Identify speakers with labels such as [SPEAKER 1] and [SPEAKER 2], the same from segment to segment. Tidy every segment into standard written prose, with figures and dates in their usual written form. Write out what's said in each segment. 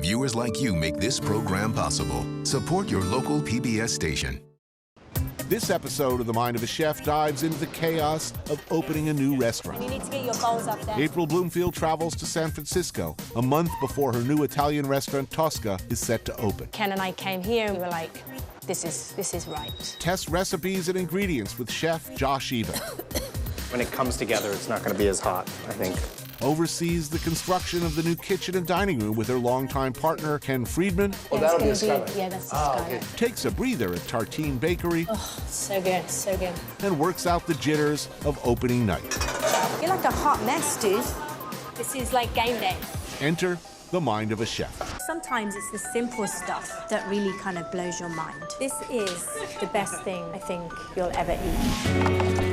[SPEAKER 1] Viewers like you make this program possible. Support your local PBS station.
[SPEAKER 2] This episode of The Mind of a Chef dives into the chaos of opening a new restaurant.
[SPEAKER 3] You need to get your bowls up there.
[SPEAKER 2] April Bloomfield travels to San Francisco a month before her new Italian restaurant, Tosca, is set to open.
[SPEAKER 3] Ken and I came here and we were like, this is right.
[SPEAKER 2] Test recipes and ingredients with chef Josh Eva.
[SPEAKER 4] When it comes together, it's not going to be as hot, I think.
[SPEAKER 2] Oversees the construction of the new kitchen and dining room with her longtime partner, Ken Friedman.
[SPEAKER 4] Oh, that'll be a skylight.
[SPEAKER 3] Yeah, that's the skylight.
[SPEAKER 4] Okay.
[SPEAKER 2] Takes a breather at Tartine Bakery.
[SPEAKER 3] Oh, so good, so good.
[SPEAKER 2] And works out the jitters of opening night.
[SPEAKER 3] You're like a hot mess, dude. This is like game day.
[SPEAKER 2] Enter the mind of a chef.
[SPEAKER 3] Sometimes it's the simple stuff that really kind of blows your mind. This is the best thing I think you'll ever eat.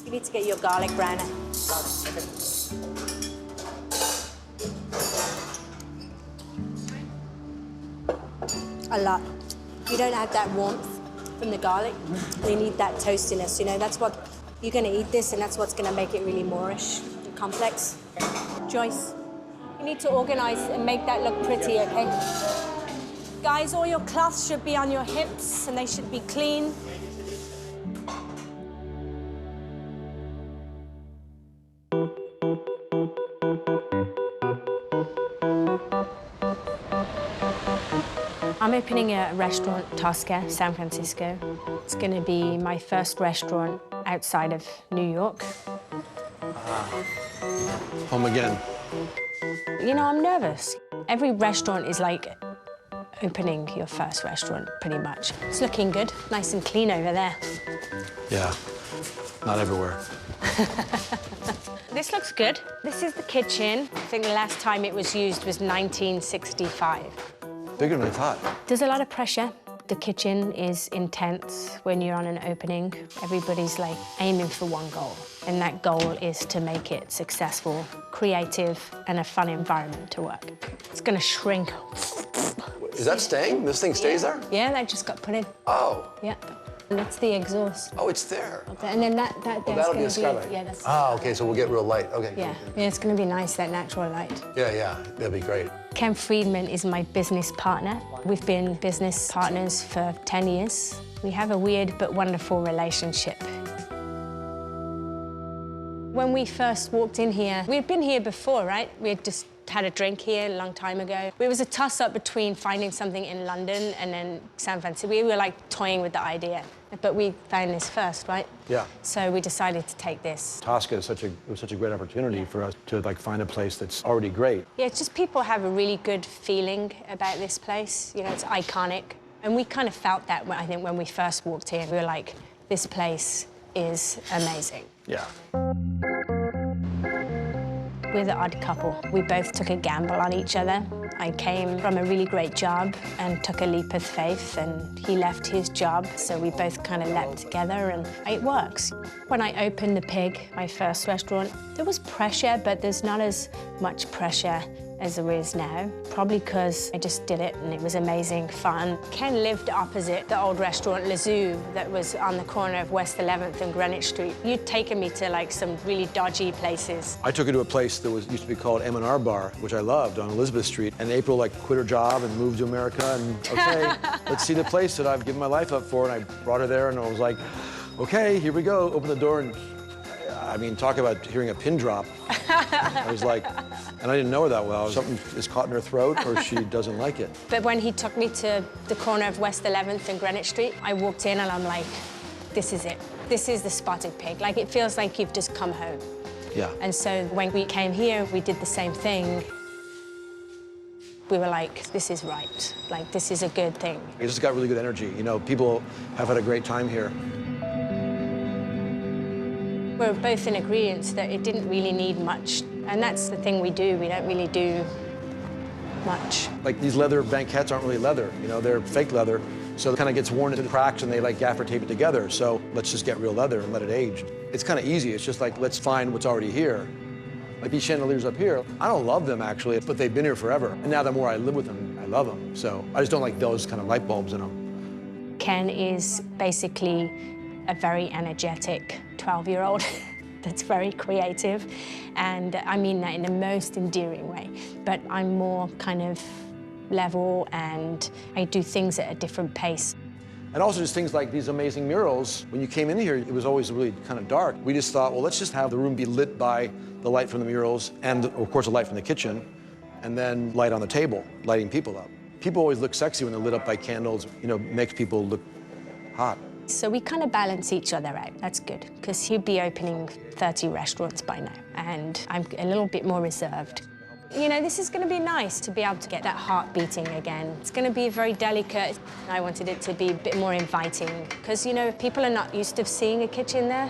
[SPEAKER 3] You need to get your garlic browner. A lot. You don't have that warmth from the garlic. You need that toastiness, you know, that's what, you're gonna eat this and that's what's gonna make it really Moorish and complex. Joyce, you need to organize and make that look pretty, okay? Guys, all your cloths should be on your hips and they should be clean. I'm opening a restaurant, Tosca, San Francisco. It's going to be my first restaurant outside of New York.
[SPEAKER 5] Home again.
[SPEAKER 3] You know, I'm nervous. Every restaurant is like opening your first restaurant, pretty much. It's looking good, nice and clean over there.
[SPEAKER 5] Yeah, not everywhere.
[SPEAKER 3] This looks good. This is the kitchen. I think the last time it was used was 1965.
[SPEAKER 5] Bigger than I thought.
[SPEAKER 3] There's a lot of pressure. The kitchen is intense when you're on an opening. Everybody's like aiming for one goal, and that goal is to make it successful, creative, and a fun environment to work. It's gonna shrink.
[SPEAKER 5] Is that staying? This thing stays there?
[SPEAKER 3] Yeah, that just got put in.
[SPEAKER 5] Oh.
[SPEAKER 3] Yeah. And that's the exhaust.
[SPEAKER 5] Oh, it's there.
[SPEAKER 3] And then that
[SPEAKER 5] Oh,
[SPEAKER 3] there's
[SPEAKER 5] that'll be
[SPEAKER 3] gonna
[SPEAKER 5] a skylight.
[SPEAKER 3] Yeah, that's.
[SPEAKER 5] Ah, okay, so we'll get real light. Okay.
[SPEAKER 3] Yeah. Yeah, it's gonna be nice, that natural light.
[SPEAKER 5] Yeah, that'll be great.
[SPEAKER 3] Ken Friedman is my business partner. We've been business partners for 10 years. We have a weird but wonderful relationship. When we first walked in here, we'd been here before, right? We had just had a drink here a long time ago. It was a toss-up between finding something in London and then San Francisco. We were like toying with the idea, but we found this first, right?
[SPEAKER 5] Yeah.
[SPEAKER 3] So we decided to take this.
[SPEAKER 5] Tosca is such a great opportunity for us to like find a place that's already great.
[SPEAKER 3] Yeah, it's just people have a really good feeling about this place. You know, it's iconic. And we kind of felt that, I think, when we first walked in. We were like, this place is amazing.
[SPEAKER 5] Yeah.
[SPEAKER 3] We're the odd couple. We both took a gamble on each other. I came from a really great job and took a leap of faith, and he left his job, so we both kind of leapt together, and it works. When I opened The Pig, my first restaurant, there was pressure, but there's not as much pressure as there is now, probably because I just did it and it was amazing fun. Ken lived opposite the old restaurant Le Zoo that was on the corner of West 11th and Greenwich Street. You'd taken me to like some really dodgy places.
[SPEAKER 5] I took her to a place that used to be called M&R Bar, which I loved, on Elizabeth Street. And April like quit her job and moved to America, and okay, let's see the place that I've given my life up for. And I brought her there, and I was like, okay, here we go. Open the door, and I mean, talk about hearing a pin drop. I was like, and I didn't know her that well. Something is caught in her throat, or she doesn't like it.
[SPEAKER 3] But when he took me to the corner of West 11th and Greenwich Street, I walked in and I'm like, this is it. This is the Spotted Pig. Like, it feels like you've just come home.
[SPEAKER 5] Yeah.
[SPEAKER 3] And so when we came here, we did the same thing. We were like, this is right. Like, this is a good thing.
[SPEAKER 5] It just got really good energy. You know, people have had a great time here.
[SPEAKER 3] We're both in agreement that it didn't really need much. And that's the thing we do. We don't really do much.
[SPEAKER 5] Like these leather banquettes aren't really leather, you know, they're fake leather. So it kind of gets worn into the cracks and they like gaffer tape it together. So let's just get real leather and let it age. It's kind of easy. It's just like, let's find what's already here. Like these chandeliers up here, I don't love them actually, but they've been here forever. And now the more I live with them, I love them. So I just don't like those kind of light bulbs in them.
[SPEAKER 3] Ken is basically a very energetic 12-year-old that's very creative. And I mean that in the most endearing way. But I'm more kind of level and I do things at a different pace.
[SPEAKER 5] And also just things like these amazing murals. When you came in here, it was always really kind of dark. We just thought, well, let's just have the room be lit by the light from the murals and, of course, the light from the kitchen, and then light on the table, lighting people up. People always look sexy when they're lit up by candles. You know, makes people look hot.
[SPEAKER 3] So we kind of balance each other out. That's good, because he'd be opening 30 restaurants by now, and I'm a little bit more reserved. You know, this is going to be nice to be able to get that heart beating again. It's going to be very delicate. I wanted it to be a bit more inviting because, you know, people are not used to seeing a kitchen there.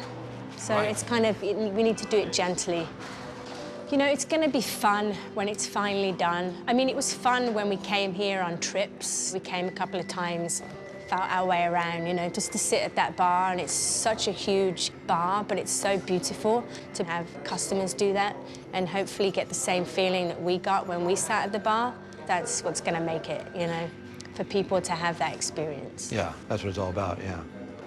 [SPEAKER 3] So it's kind of, we need to do it gently. You know, it's going to be fun when it's finally done. I mean, it was fun when we came here on trips. We came a couple of times, felt our way around, you know, just to sit at that bar, and it's such a huge bar, but it's so beautiful to have customers do that and hopefully get the same feeling that we got when we sat at the bar. That's what's going to make it, you know, for people to have that experience.
[SPEAKER 5] Yeah, that's what it's all about, yeah.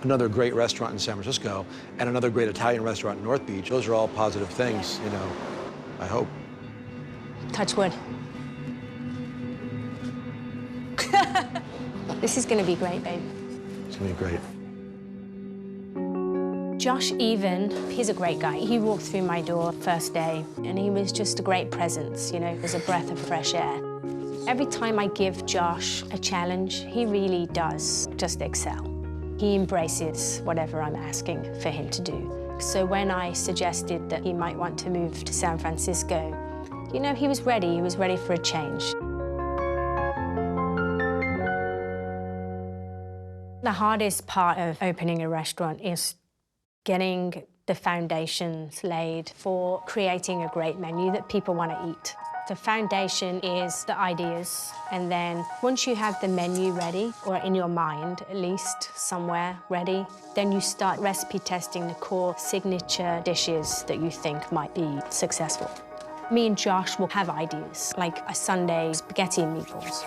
[SPEAKER 5] Another great restaurant in San Francisco and another great Italian restaurant in North Beach. Those are all positive things, you know, I hope.
[SPEAKER 3] Touch wood. This is going to be great, babe.
[SPEAKER 5] It's going to be great.
[SPEAKER 3] Josh Even, he's a great guy. He walked through my door first day, and he was just a great presence, you know, he was a breath of fresh air. Every time I give Josh a challenge, he really does just excel. He embraces whatever I'm asking for him to do. So when I suggested that he might want to move to San Francisco, you know, he was ready for a change. The hardest part of opening a restaurant is getting the foundations laid for creating a great menu that people want to eat. The foundation is the ideas, and then once you have the menu ready, or in your mind at least somewhere ready, then you start recipe testing the core signature dishes that you think might be successful. Me and Josh will have ideas, like a Sunday spaghetti and meatballs.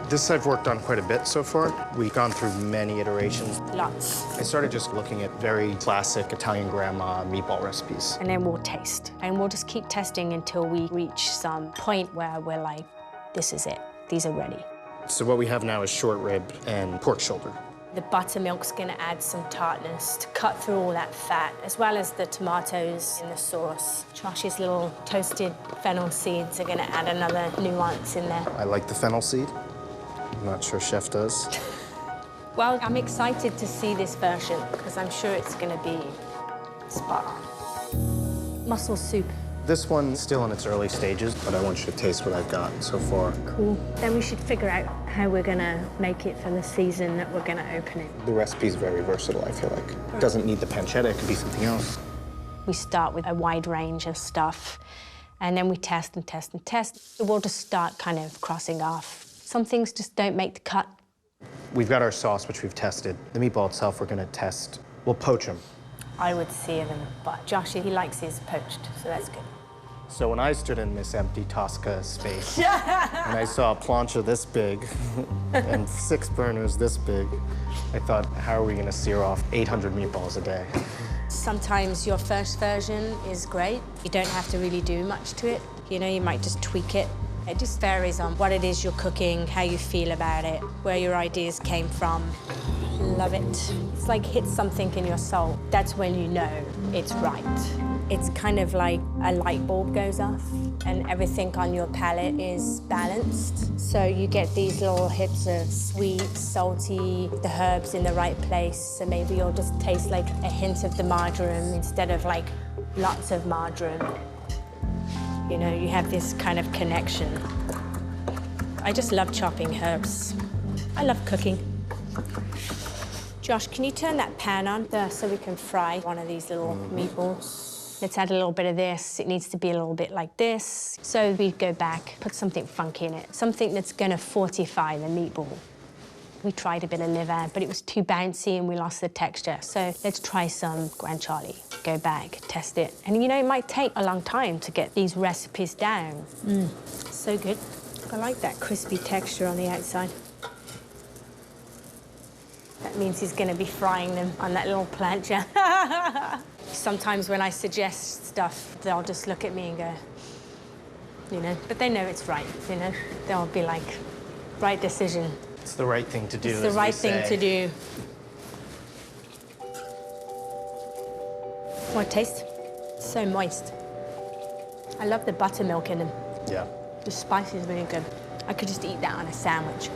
[SPEAKER 4] This I've worked on quite a bit so far. We've gone through many iterations.
[SPEAKER 3] Lots.
[SPEAKER 4] I started just looking at very classic Italian grandma meatball recipes.
[SPEAKER 3] And then we'll taste. And we'll just keep testing until we reach some point where we're like, this is it. These are ready.
[SPEAKER 4] So what we have now is short rib and pork shoulder.
[SPEAKER 3] The buttermilk's gonna add some tartness to cut through all that fat, as well as the tomatoes in the sauce. Josh's little toasted fennel seeds are gonna add another nuance in there.
[SPEAKER 4] I like the fennel seed. I'm not sure Chef does.
[SPEAKER 3] Well, I'm excited to see this version because I'm sure it's going to be spot on. Mussel soup.
[SPEAKER 4] This one's still in its early stages, but I want you to taste what I've got so far.
[SPEAKER 3] Cool. Then we should figure out how we're going to make it for the season that we're going to open it.
[SPEAKER 4] The recipe's very versatile, I feel like. It doesn't need the pancetta, it could be something else.
[SPEAKER 3] We start with a wide range of stuff, and then we test and test and test. We'll just start kind of crossing off. Some things just don't make the cut.
[SPEAKER 4] We've got our sauce, which we've tested. The meatball itself, we're gonna test. We'll poach them.
[SPEAKER 3] I would sear them, but Josh, he likes his poached, so that's good.
[SPEAKER 4] So when I stood in this empty Tosca space, and I saw a plancha this big and 6 burners this big, I thought, how are we gonna sear off 800 meatballs a day?
[SPEAKER 3] Sometimes your first version is great. You don't have to really do much to it. You know, you might just tweak it. It just varies on what it is you're cooking, how you feel about it, where your ideas came from. Love it. It's like hit something in your soul. That's when you know it's right. It's kind of like a light bulb goes off and everything on your palate is balanced. So you get these little hits of sweet, salty, the herbs in the right place. So maybe you'll just taste like a hint of the marjoram instead of like lots of marjoram. You know, you have this kind of connection. I just love chopping herbs. I love cooking. Josh, can you turn that pan on so we can fry one of these little meatballs? let's add a little bit of this. It needs to be a little bit like this. So we go back, put something funky in it, something that's gonna fortify the meatball. We tried a bit of liver, but it was too bouncy and we lost the texture. So let's try some guanciale. Go back, test it. And you know, it might take a long time to get these recipes down. So good. I like that crispy texture on the outside. That means he's gonna be frying them on that little plancha. Sometimes when I suggest stuff, they'll just look at me and go, you know, but they know it's right, you know? They'll be like, right decision.
[SPEAKER 4] It's the right thing to do.
[SPEAKER 3] It's the right thing to do. What taste? So moist. I love the buttermilk in them.
[SPEAKER 4] Yeah.
[SPEAKER 3] The spice is really good. I could just eat that on a sandwich.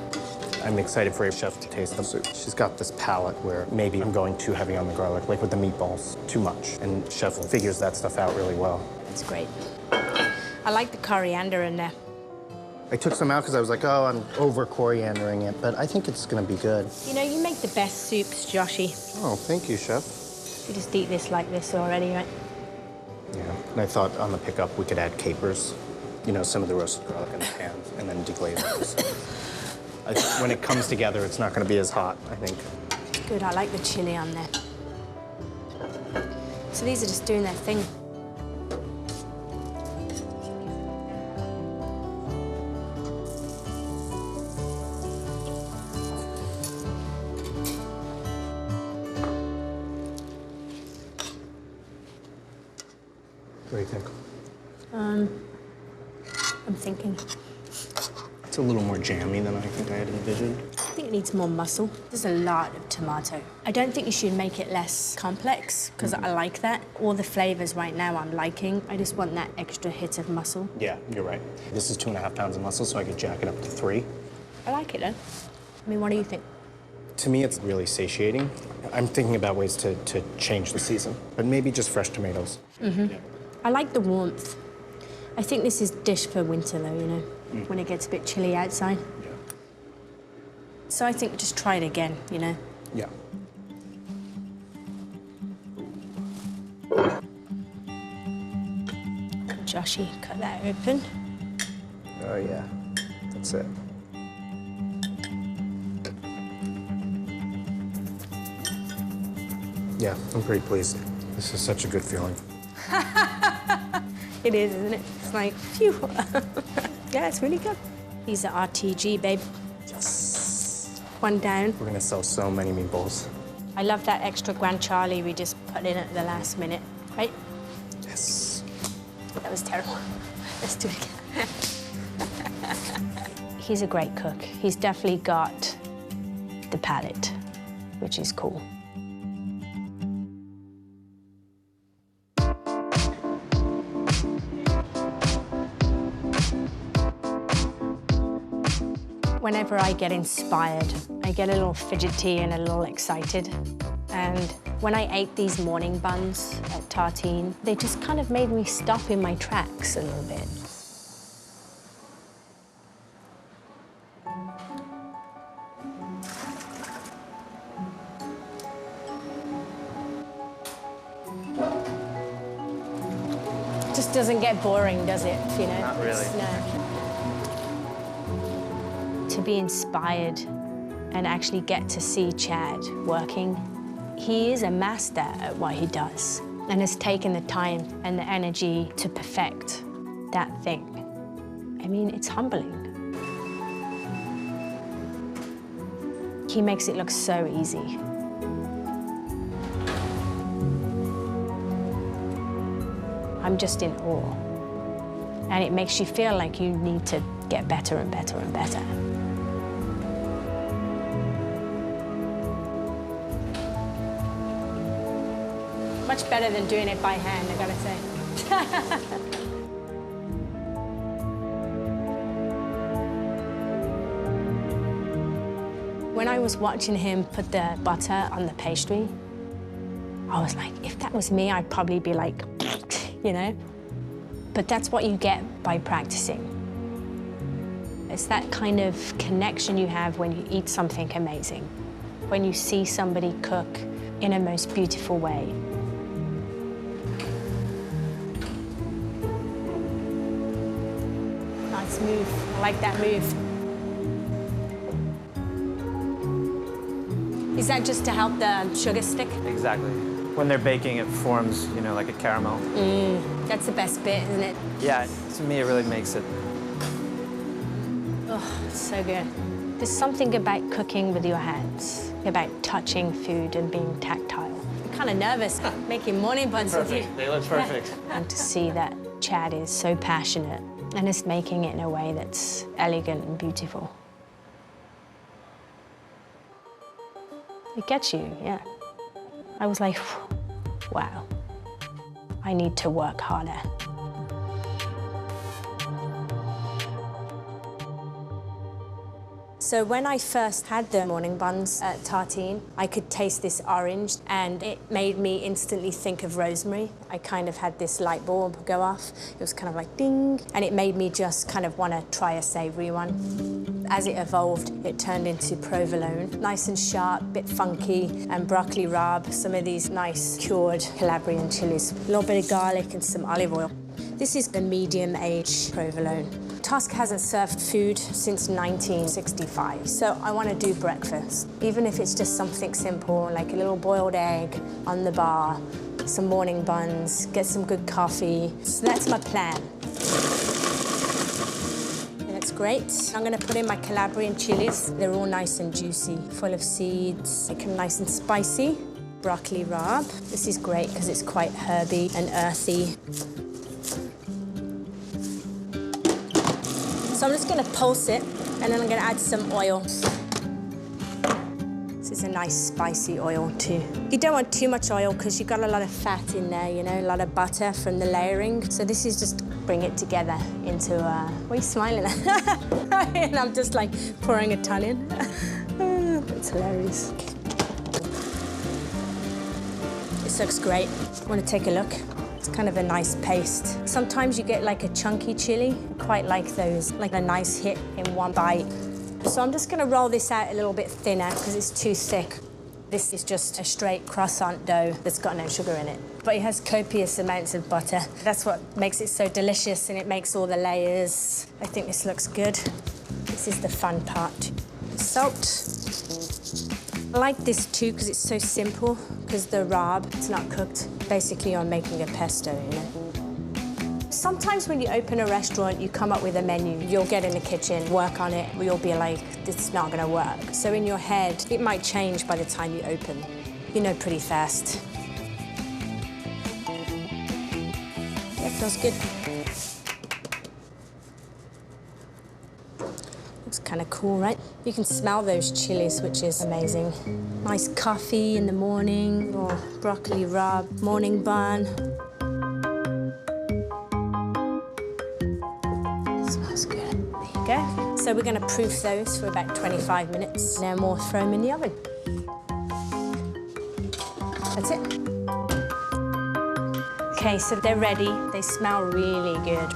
[SPEAKER 4] I'm excited for a chef to taste the soup. She's got this palate where maybe I'm going too heavy on the garlic, like with the meatballs, too much. And chef figures that stuff out really well.
[SPEAKER 3] It's great. I like the coriander in there.
[SPEAKER 4] I took some out because I was like, oh, I'm over coriandering it, but I think it's gonna be good.
[SPEAKER 3] You know, you make the best soups, Joshy.
[SPEAKER 4] Oh, thank you, chef.
[SPEAKER 3] You just eat this like this already, right?
[SPEAKER 4] Yeah, and I thought on the pickup we could add capers, you know, some of the roasted garlic in the pan, and then deglaze it. When it comes together, it's not gonna be as hot, I think.
[SPEAKER 3] Good, I like the chili on there. So these are just doing their thing.
[SPEAKER 4] What do you think?
[SPEAKER 3] I'm thinking.
[SPEAKER 4] It's a little more jammy than I think I had envisioned.
[SPEAKER 3] I think it needs more muscle. There's a lot of tomato. I don't think you should make it less complex, because I like that. All the flavors right now I'm liking. I just want that extra hit of muscle.
[SPEAKER 4] Yeah, you're right. This is 2.5 pounds of muscle, so I could jack it up to 3.
[SPEAKER 3] I like it, though. I mean, what do you think?
[SPEAKER 4] To me, it's really satiating. I'm thinking about ways to change the season, but maybe just fresh tomatoes. Yeah.
[SPEAKER 3] I like the warmth. I think this is dish for winter, though, you know, when it gets a bit chilly outside.
[SPEAKER 4] Yeah.
[SPEAKER 3] So I think just try it again, you know.
[SPEAKER 4] Yeah.
[SPEAKER 3] Joshy, cut that open.
[SPEAKER 4] Oh, yeah. That's it. Yeah, I'm pretty pleased. This is such a good feeling.
[SPEAKER 3] It is, isn't it? It's like, phew. Yeah, it's really good. These are RTG, babe.
[SPEAKER 4] Yes.
[SPEAKER 3] One down.
[SPEAKER 4] We're gonna sell so many meatballs.
[SPEAKER 3] I love that extra guanciale we just put in at the last minute, right?
[SPEAKER 4] Yes.
[SPEAKER 3] That was terrible. Let's do it again. He's a great cook. He's definitely got the palate, which is cool. Whenever I get inspired, I get a little fidgety and a little excited. And when I ate these morning buns at Tartine, they just kind of made me stop in my tracks a little bit. It just doesn't get boring, does it? You know?
[SPEAKER 4] Not really.
[SPEAKER 3] No. To be inspired and actually get to see Chad working, he is a master at what he does and has taken the time and the energy to perfect that thing. I mean, it's humbling. He makes it look so easy. I'm just in awe. And it makes you feel like you need to get better and better and better. Much better than doing it by hand, I gotta say. When I was watching him put the butter on the pastry, I was like, if that was me, I'd probably be like, you know? But that's what you get by practicing. It's that kind of connection you have when you eat something amazing, when you see somebody cook in a most beautiful way. Let's move. I like that move. Is that just to help the sugar stick?
[SPEAKER 6] Exactly. When they're baking, it forms, you know, like a caramel.
[SPEAKER 3] That's the best bit, isn't it?
[SPEAKER 6] Yeah, to me, it really makes it.
[SPEAKER 3] Oh, so good. There's something about cooking with your hands, about touching food and being tactile. I'm kind of nervous making morning buns with you.
[SPEAKER 6] They look perfect.
[SPEAKER 3] And to see that Chad is so passionate and is making it in a way that's elegant and beautiful. It gets you, yeah. I was like, wow, I need to work harder. So when I first had the morning buns at Tartine, I could taste this orange, and it made me instantly think of rosemary. I kind of had this light bulb go off. It was kind of like ding, and it made me just kind of want to try a savory one. As it evolved, it turned into provolone, nice and sharp, bit funky, and broccoli rabe, some of these nice cured Calabrian chilies, a little bit of garlic and some olive oil. This is the medium-aged provolone. Tosca hasn't served food since 1965, so I want to do breakfast. Even if it's just something simple, like a little boiled egg on the bar, some morning buns, get some good coffee. So that's my plan. And it's great. I'm going to put in my Calabrian chilies. They're all nice and juicy, full of seeds, make them nice and spicy. Broccoli rabe. This is great because it's quite herby and earthy. So I'm just going to pulse it, and then I'm going to add some oil. This is a nice spicy oil too. You don't want too much oil because you've got a lot of fat in there, you know, a lot of butter from the layering. So this is just bring it together into, what are you smiling at? And I'm just like pouring a ton in. It's hilarious. This looks great. I want to take a look. It's kind of a nice paste. Sometimes you get like a chunky chili. I quite like those, like a nice hit in one bite. So I'm just gonna roll this out a little bit thinner because it's too thick. This is just a straight croissant dough that's got no sugar in it. But it has copious amounts of butter. That's what makes it so delicious, and it makes all the layers. I think this looks good. This is the fun part. Salt. I like this too because it's so simple, because the rabe, it's not cooked. Basically, you're making a pesto, you know? Sometimes when you open a restaurant, you come up with a menu. You'll get in the kitchen, work on it, or you'll be like, this is not gonna work. So in your head, it might change by the time you open. You know pretty fast. Yeah, feels good. Looks kind of cool, right? You can smell those chilies, which is amazing. Nice coffee in the morning, or broccoli rabe, morning bun. Smells good. There you go. So we're gonna proof those for about 25 minutes. Now more, throw them in the oven. That's it. Okay, so they're ready. They smell really good.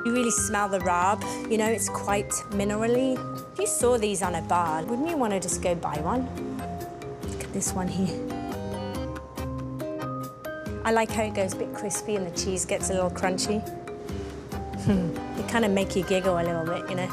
[SPEAKER 3] You really smell the rabe. You know, it's quite minerally. If you saw these on a bar, wouldn't you want to just go buy one? Look at this one here. I like how it goes a bit crispy and the cheese gets a little crunchy. They kind of make you giggle a little bit, you know?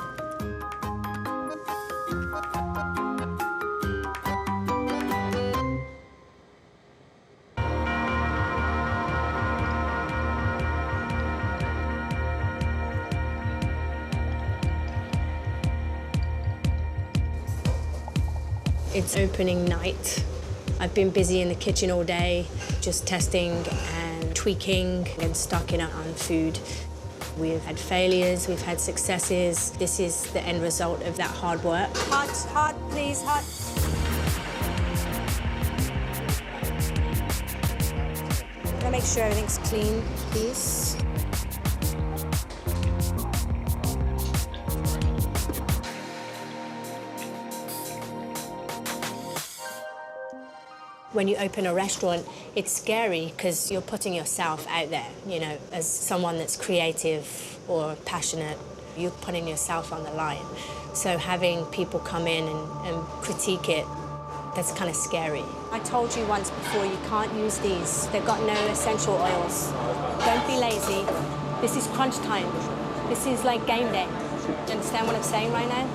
[SPEAKER 3] It's opening night. I've been busy in the kitchen all day, just testing and tweaking and stocking up on food. We've had failures, we've had successes. This is the end result of that hard work. Hot, hot, please, hot. Gotta make sure everything's clean, please. When you open a restaurant, it's scary because you're putting yourself out there, you know, as someone that's creative or passionate, you're putting yourself on the line. So having people come in and critique it, that's kind of scary. I told you once before, you can't use these. They've got no essential oils. Don't be lazy. This is crunch time. This is like game day. you understand what I'm saying right now?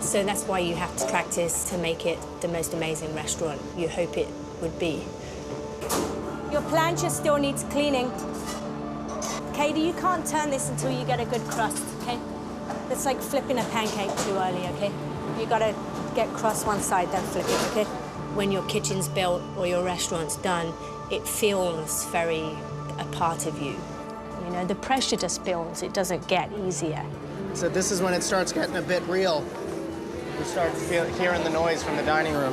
[SPEAKER 3] So that's why you have to practice to make it the most amazing restaurant you hope it would be. Your plancha still needs cleaning. Katie, you can't turn this until you get a good crust, okay? It's like flipping a pancake too early, okay? You gotta get crust one side, then flip it, okay? When your kitchen's built or your restaurant's done, it feels very a part of you. You know, the pressure just builds, it doesn't get easier.
[SPEAKER 4] So this is when it starts getting a bit real. We start hearing the noise from the dining room.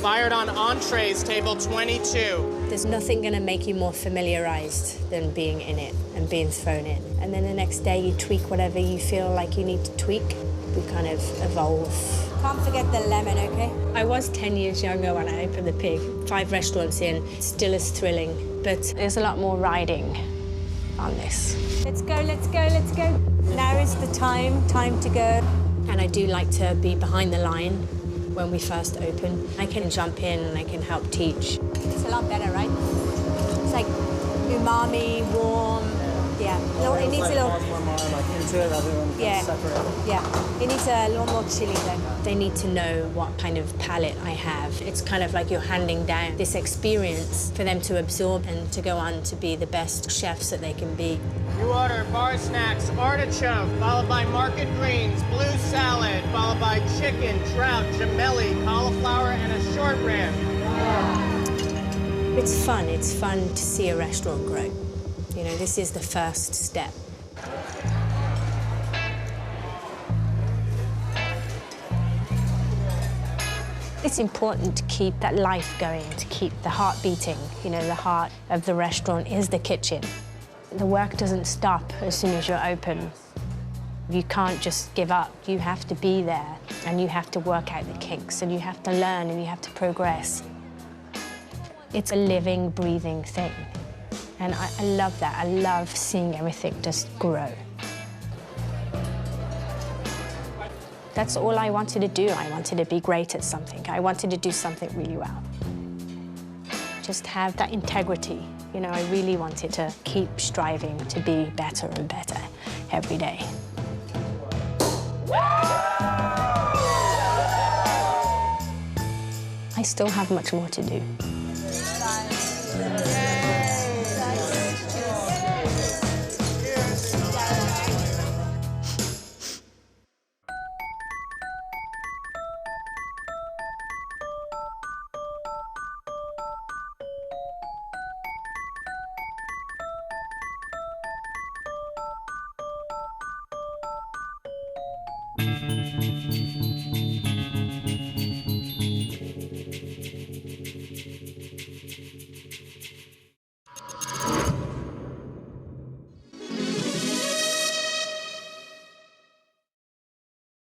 [SPEAKER 4] Fired on entrees, table 22.
[SPEAKER 3] There's nothing gonna make you more familiarized than being in it and being thrown in. And then the next day you tweak whatever you feel like you need to tweak. We kind of evolve. Can't forget the lemon, okay? I was 10 years younger when I opened the Pig. 5 restaurants in, still as thrilling, but there's a lot more riding on this. Let's go, let's go, let's go. Now is the time to go. And I do like to be behind the line when we first open. I can jump in and I can help teach. It's a lot better, right? It's like umami, warm. Yeah, it needs a little
[SPEAKER 6] like into it rather than separate.
[SPEAKER 3] Yeah, it needs a little more chili though. They need to know what kind of palate I have. It's kind of like you're handing down this experience for them to absorb and to go on to be the best chefs that they can be.
[SPEAKER 4] You order bar snacks, artichoke, followed by market greens, blue salad, followed by chicken, trout, gemelli, cauliflower, and a short rib.
[SPEAKER 3] It's fun to see a restaurant grow. You know, this is the first step. It's important to keep that life going, to keep the heart beating. You know, the heart of the restaurant is the kitchen. The work doesn't stop as soon as you're open. You can't just give up. You have to be there, and you have to work out the kinks, and you have to learn, and you have to progress. It's a living, breathing thing. And I love that. I love seeing everything just grow. That's all I wanted to do. I wanted to be great at something. I wanted to do something really well. Just have that integrity. You know, I really wanted to keep striving to be better and better every day. I still have much more to do.